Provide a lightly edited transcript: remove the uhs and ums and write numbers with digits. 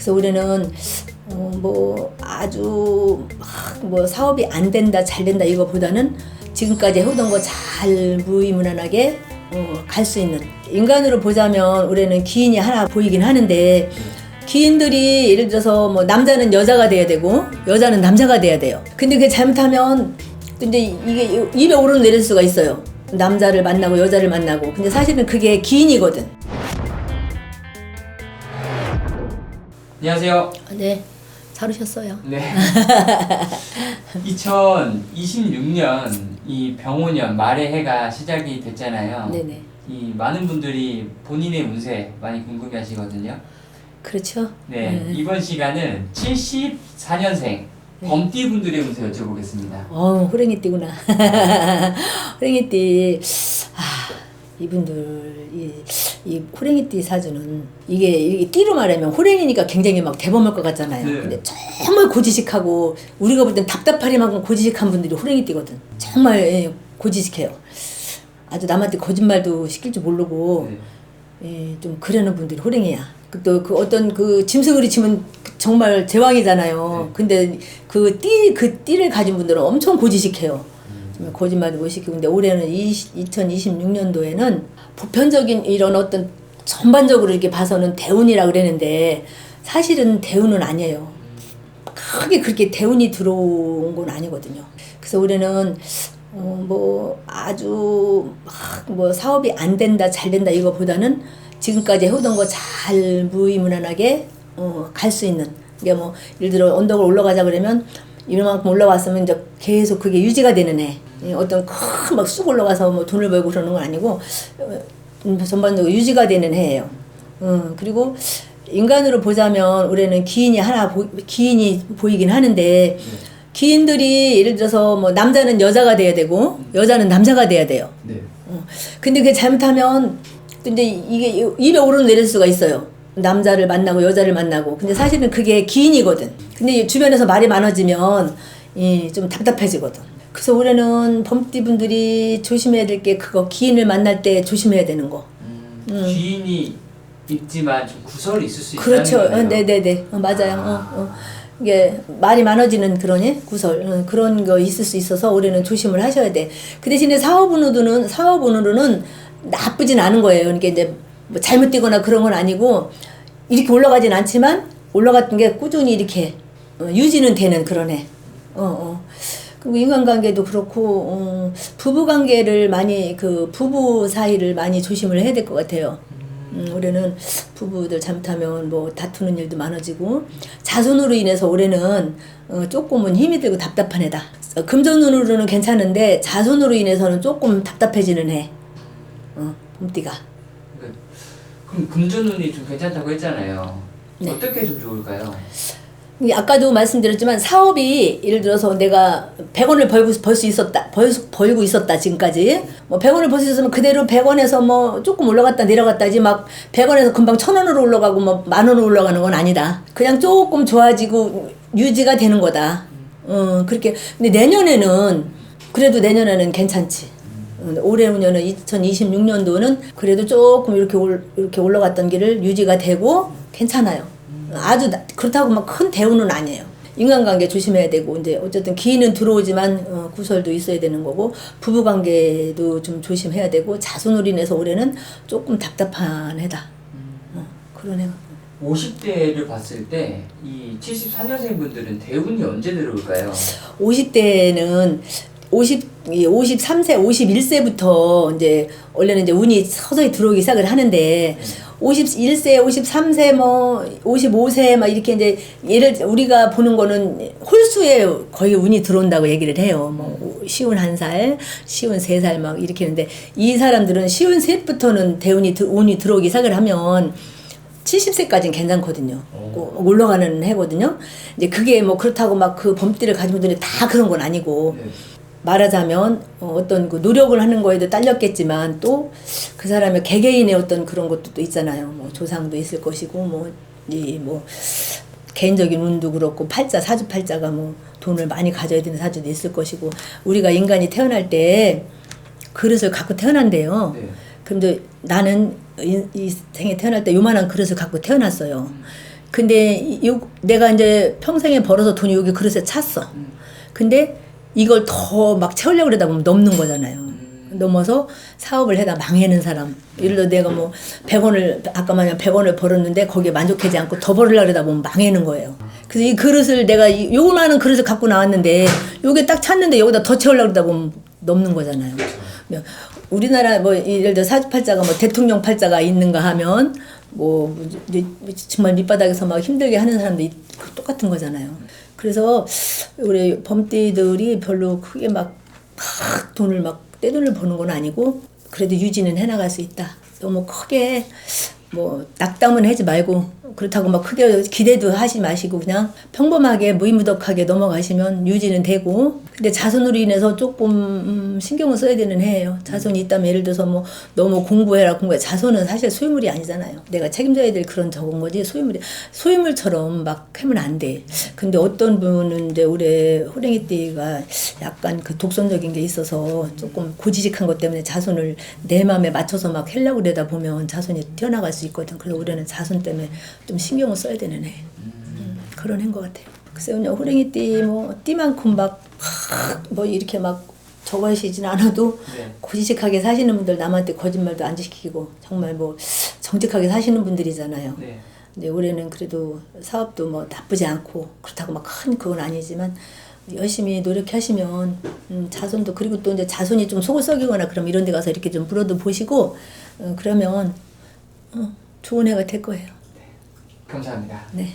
그래서 우리는 뭐 아주 뭐 사업이 안 된다 잘 된다 이거보다는 지금까지 해오던 거 잘 무의무난하게 갈 수 있는, 인간으로 보자면 우리는 기인이 하나 보이긴 하는데 기인들이 예를 들어서 뭐 남자는 여자가 돼야 되고 여자는 남자가 돼야 돼요. 근데 그게 잘못하면 근데 이게 입에 오르는 내릴 수가 있어요. 남자를 만나고 여자를 만나고. 근데 사실은 그게 기인이거든. 안녕하세요. 네, 잘 오셨어요. 네. 2026년 이 병오년 말의 해가 시작이 됐잖아요. 네네. 이 많은 분들이 본인의 운세 많이 궁금해하시거든요. 그렇죠. 네. 이번 시간은 74년생 범띠 분들의 운세 여쭤보겠습니다. 호랭이띠구나. 호랭이띠. 이분들 이 호랭이띠 사주는 이게 띠로 말하면 호랭이니까 굉장히 막 대범할 것 같잖아요. 네. 근데 정말 고지식하고 우리가 볼 땐 답답하리만큼 고지식한 분들이 호랭이띠거든. 정말 고지식해요. 아주 남한테 거짓말도 시킬 줄 모르고 좀 그러는 분들이 호랭이야. 또 그 어떤 그 짐승을 치면 정말 제왕이잖아요. 근데 그 띠를 가진 분들은 엄청 고지식해요. 정말 거짓말도 못 시키고. 근데 올해는 2026년도에는 보편적인 이런 어떤 전반적으로 이렇게 봐서는 대운이라 그랬는데 사실은 대운은 아니에요. 크게 그렇게 대운이 들어온 건 아니거든요. 그래서 올해는 뭐 아주 뭐 사업이 안 된다 잘 된다 이거보다는 지금까지 해오던 거 잘 무의무난하게 갈 수 있는. 이게 뭐 예를 들어 언덕을 올라가자 그러면 이만큼 올라왔으면 이제 계속 그게 유지가 되는 애. 어떤 큰 막 쑥 올라가서 뭐 돈을 벌고 그러는 건 아니고 전반적으로 유지가 되는 해예요. 그리고 인간으로 보자면 올해는 기인이 보이긴 하는데 기인들이 예를 들어서 뭐 남자는 여자가 돼야 되고 여자는 남자가 돼야 돼요. 네. 근데 그게 잘못하면 근데 이게 입에 오르는 내릴 수가 있어요. 남자를 만나고 여자를 만나고. 근데 사실은 그게 기인이거든. 근데 주변에서 말이 많아지면 좀 답답해지거든. 그래서 올해는 범띠 분들이 조심해야 될 게 그거, 기인을 만날 때 조심해야 되는 거. 귀인이 있지만 좀 구설이 있을 수 그렇죠. 있다는 거네요. 네네네. 맞아요. 이게 말이 많아지는 그런 구설, 그런 거 있을 수 있어서 올해는 조심을 하셔야 돼. 그 대신에 사업운으로는 나쁘진 않은 거예요. 그러니까 이제 뭐 잘못 뛰거나 그런 건 아니고 이렇게 올라가진 않지만 올라갔던 게 꾸준히 이렇게 유지는 되는 그런 애. 그리고 인간관계도 그렇고 부부관계를 많이 부부 사이를 많이 조심을 해야 될 것 같아요. 올해는 부부들 잘못하면 뭐 다투는 일도 많아지고 자손으로 인해서 올해는 조금은 힘이 들고 답답한 애다. 금전운으로는 괜찮은데 자손으로 인해서는 조금 답답해지는 애. 봄띠가. 그럼 금전운이 좀 괜찮다고 했잖아요. 네. 어떻게 좀 좋을까요? 아까도 말씀드렸지만 사업이 예를 들어서 내가 100원을 벌고 있었다 지금까지 뭐 100원을 벌 수 있었으면 그대로 100원에서 뭐 조금 올라갔다 내려갔다지 막 100원에서 금방 1000원으로 올라가고 뭐 10,000원으로 올라가는 건 아니다. 그냥 조금 좋아지고 유지가 되는 거다. 그렇게. 근데 내년에는 괜찮지. 올해는 2026년도는 그래도 조금 이렇게 올라갔던 길을 유지가 되고 괜찮아요. 아주 그렇다고 막 큰 대우는 아니에요. 인간관계 조심해야 되고 이제 어쨌든 기인은 들어오지만 구설도 있어야 되는 거고 부부관계도 좀 조심해야 되고 자손으로 인해서 올해는 조금 답답한 해다. 그런 해가. 50대를 봤을 때 이 74년생 분들은 대운이 언제 들어올까요? 50대는 53세, 51세부터 이제 원래는 이제 운이 서서히 들어오기 시작을 하는데 51세, 53세, 뭐 55세 막 이렇게 이제 우리가 보는 거는 홀수에 거의 운이 들어온다고 얘기를 해요. 뭐 51살, 53살 막 이렇게 했는데 이 사람들은 53부터는 운이 들어오기 시작을 하면 70세까지는 괜찮거든요. 올라가는 해거든요. 이제 그게 뭐 그렇다고 막 그 범띠를 가진 분들이 다 그런 건 아니고 말하자면 어떤 그 노력을 하는 거에도 딸렸겠지만 또 그 사람의 개개인의 어떤 그런 것도 또 있잖아요. 뭐 조상도 있을 것이고 뭐 개인적인 운도 그렇고 사주팔자가 뭐 돈을 많이 가져야 되는 사주도 있을 것이고 우리가 인간이 태어날 때 그릇을 갖고 태어난대요. 근데 나는 이 생에 태어날 때 요만한 그릇을 갖고 태어났어요. 근데 내가 이제 평생에 벌어서 돈이 여기 그릇에 찼어. 근데 이걸 더 막 채우려고 그러다 보면 넘는 거잖아요. 넘어서 사업을 해다 망하는 사람. 예를 들어 내가 뭐 100원을 아까 말한 100원을 벌었는데 거기에 만족하지 않고 더 벌으려고 그러다 보면 망하는 거예요. 그래서 이 그릇을 내가 요만한 그릇을 갖고 나왔는데 요게 딱 찼는데 여기다 더 채우려고 그러다 보면 넘는 거잖아요. 우리나라 뭐 예를 들어 사주팔자가 뭐 대통령 팔자가 있는가 하면 뭐 정말 밑바닥에서 막 힘들게 하는 사람도 똑같은 거잖아요. 그래서 우리 범띠들이 별로 크게 막 돈을 막 떼돈을 버는 건 아니고 그래도 유지는 해나갈 수 있다. 너무 크게 뭐 낙담은 하지 말고 그렇다고 막 크게 기대도 하지 마시고 그냥 평범하게 무의무덕하게 넘어가시면 유지는 되고 근데 자손으로 인해서 조금 신경을 써야 되는 해예요. 자손이 있다면 예를 들어서 뭐 너무 공부해라 자손은 사실 소유물이 아니잖아요. 내가 책임져야 될 그런 적은 거지 소유물처럼 막 하면 안 돼. 근데 어떤 분은 이제 올해 호랭이띠가 약간 그 독선적인 게 있어서 조금 고지식한 것 때문에 자손을 내 마음에 맞춰서 막 하려고 그러다 보면 자손이 튀어나갈 수 있거든. 그래서 올해는 자손 때문에 좀 신경을 써야 되는 해. 그런 해인 것 같아요. 글쎄요, 그냥 호랭이띠 뭐 띠만큼 막 뭐 이렇게 막 저거 하시진 않아도 네. 고지식하게 사시는 분들 남한테 거짓말도 안 지키고 정말 뭐 정직하게 사시는 분들이잖아요. 네. 근데 올해는 그래도 사업도 뭐 나쁘지 않고 그렇다고 막 큰 그건 아니지만 열심히 노력하시면 자손도 그리고 또 이제 자손이 좀 속을 썩이거나 그럼 이런 데 가서 이렇게 좀 물어도 보시고 그러면 좋은 해가 될 거예요. 감사합니다. 네.